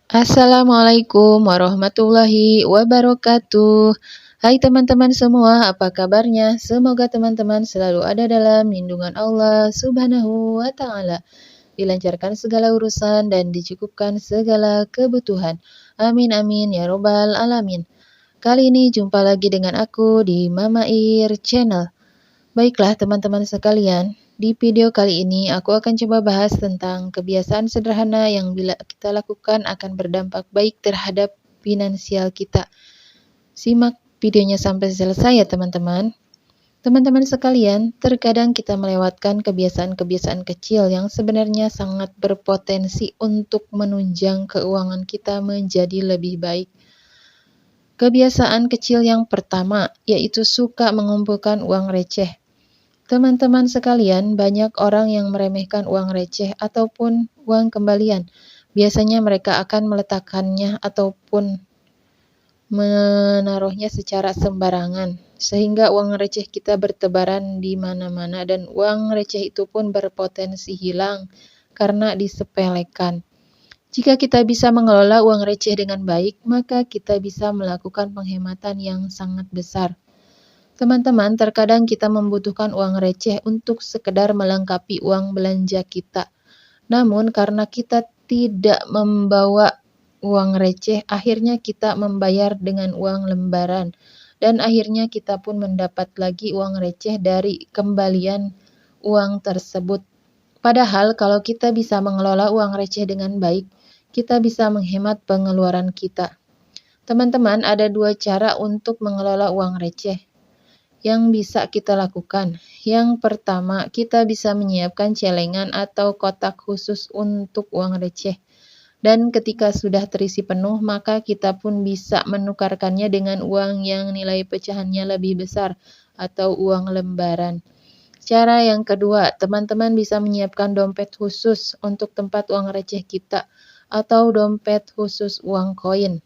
Assalamualaikum warahmatullahi wabarakatuh. Hai teman-teman semua, apa kabarnya? Semoga teman-teman selalu ada dalam lindungan Allah Subhanahu wa Ta'ala, dilancarkan segala urusan dan dicukupkan segala kebutuhan. Amin amin ya robbal alamin. Kali ini jumpa lagi dengan aku di Mama Ir Channel. Baiklah teman-teman sekalian, di video kali ini aku akan coba bahas tentang kebiasaan sederhana yang bila kita lakukan akan berdampak baik terhadap finansial kita. Simak videonya sampai selesai ya teman-teman. Teman-teman sekalian, terkadang kita melewatkan kebiasaan-kebiasaan kecil yang sebenarnya sangat berpotensi untuk menunjang keuangan kita menjadi lebih baik. Kebiasaan kecil yang pertama, yaitu suka mengumpulkan uang receh. Teman-teman sekalian, banyak orang yang meremehkan uang receh ataupun uang kembalian. Biasanya mereka akan meletakkannya ataupun menaruhnya secara sembarangan, sehingga uang receh kita bertebaran di mana-mana dan uang receh itu pun berpotensi hilang karena disepelekan. Jika kita bisa mengelola uang receh dengan baik, maka kita bisa melakukan penghematan yang sangat besar. Teman-teman, terkadang kita membutuhkan uang receh untuk sekedar melengkapi uang belanja kita. Namun, karena kita tidak membawa uang receh, akhirnya kita membayar dengan uang lembaran. Dan akhirnya kita pun mendapat lagi uang receh dari kembalian uang tersebut. Padahal, kalau kita bisa mengelola uang receh dengan baik, kita bisa menghemat pengeluaran kita. Teman-teman, ada dua cara untuk mengelola uang receh yang bisa kita lakukan. Yang pertama, kita bisa menyiapkan celengan atau kotak khusus untuk uang receh. Dan ketika sudah terisi penuh, maka kita pun bisa menukarkannya dengan uang yang nilai pecahannya lebih besar atau uang lembaran. Cara yang kedua, teman-teman bisa menyiapkan dompet khusus untuk tempat uang receh kita atau dompet khusus uang koin.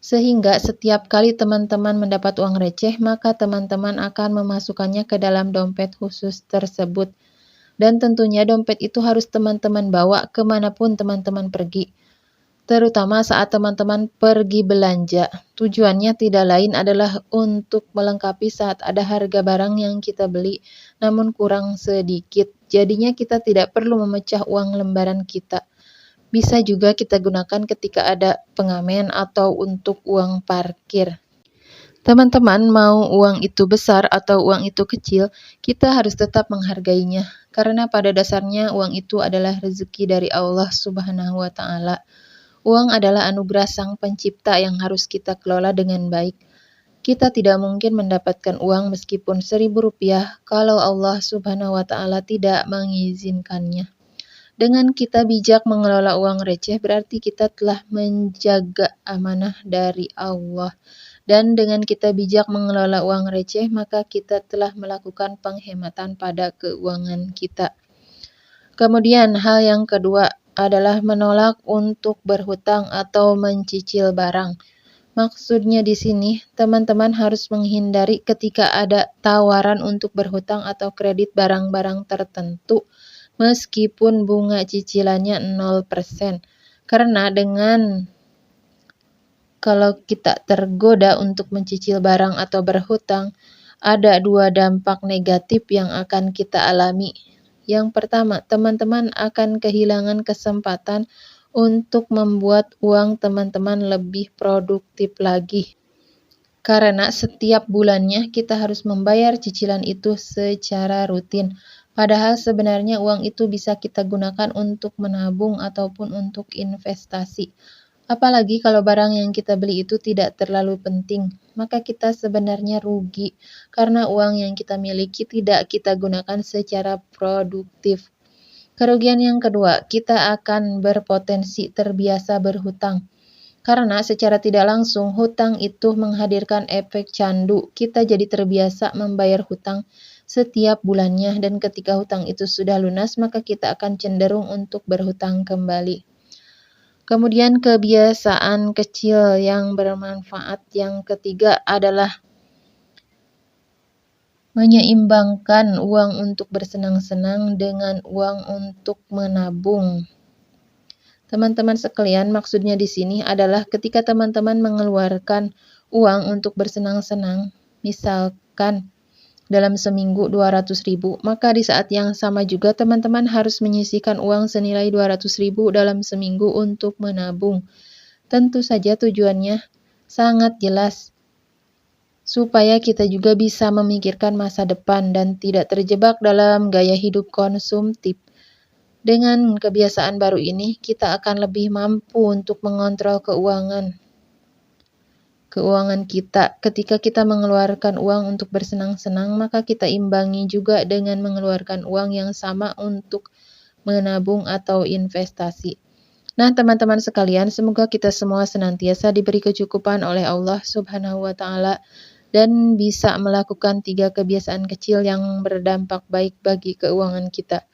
Sehingga setiap kali teman-teman mendapat uang receh, maka teman-teman akan memasukkannya ke dalam dompet khusus tersebut. Dan tentunya dompet itu harus teman-teman bawa kemanapun teman-teman pergi. Terutama saat teman-teman pergi belanja. Tujuannya tidak lain adalah untuk melengkapi saat ada harga barang yang kita beli, namun kurang sedikit. Jadinya kita tidak perlu memecah uang lembaran kita. Bisa juga kita gunakan ketika ada pengamen atau untuk uang parkir. Teman-teman, mau uang itu besar atau uang itu kecil, kita harus tetap menghargainya. Karena pada dasarnya uang itu adalah rezeki dari Allah Subhanahu wa Ta'ala. Uang adalah anugerah Sang Pencipta yang harus kita kelola dengan baik. Kita tidak mungkin mendapatkan uang meskipun Rp1.000 kalau Allah Subhanahu wa Ta'ala tidak mengizinkannya. Dengan kita bijak mengelola uang receh, berarti kita telah menjaga amanah dari Allah. Dan dengan kita bijak mengelola uang receh, maka kita telah melakukan penghematan pada keuangan kita. Kemudian hal yang kedua adalah menolak untuk berhutang atau mencicil barang. Maksudnya di sini, teman-teman harus menghindari ketika ada tawaran untuk berhutang atau kredit barang-barang tertentu, meskipun bunga cicilannya 0%. Karena kalau kita tergoda untuk mencicil barang atau berhutang, ada dua dampak negatif yang akan kita alami. Yang pertama, teman-teman akan kehilangan kesempatan untuk membuat uang teman-teman lebih produktif lagi. Karena setiap bulannya kita harus membayar cicilan itu secara rutin. Padahal sebenarnya uang itu bisa kita gunakan untuk menabung ataupun untuk investasi. Apalagi kalau barang yang kita beli itu tidak terlalu penting, maka kita sebenarnya rugi karena uang yang kita miliki tidak kita gunakan secara produktif. Kerugian yang kedua, kita akan berpotensi terbiasa berhutang. Karena secara tidak langsung, hutang itu menghadirkan efek candu. Kita jadi terbiasa membayar hutang setiap bulannya, dan ketika hutang itu sudah lunas, maka kita akan cenderung untuk berhutang kembali. Kemudian kebiasaan kecil yang bermanfaat yang ketiga adalah menyeimbangkan uang untuk bersenang-senang dengan uang untuk menabung. Teman-teman sekalian, maksudnya di sini adalah ketika teman-teman mengeluarkan uang untuk bersenang-senang, misalkan dalam seminggu 200.000, maka di saat yang sama juga teman-teman harus menyisihkan uang senilai 200.000 dalam seminggu untuk menabung. Tentu saja tujuannya sangat jelas, supaya kita juga bisa memikirkan masa depan dan tidak terjebak dalam gaya hidup konsumtif. Dengan kebiasaan baru ini, kita akan lebih mampu untuk mengontrol keuangan kita. Ketika kita mengeluarkan uang untuk bersenang-senang, maka kita imbangi juga dengan mengeluarkan uang yang sama untuk menabung atau investasi. Nah, teman-teman sekalian, semoga kita semua senantiasa diberi kecukupan oleh Allah Subhanahu wa Ta'ala dan bisa melakukan 3 kebiasaan kecil yang berdampak baik bagi keuangan kita.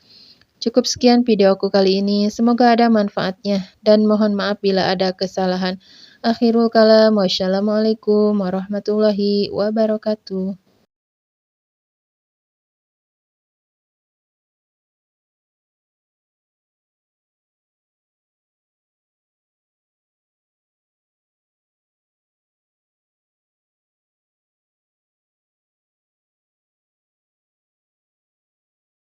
Cukup sekian videoku kali ini, semoga ada manfaatnya dan mohon maaf bila ada kesalahan. Akhirul kalam, wassalamualaikum warahmatullahi wabarakatuh.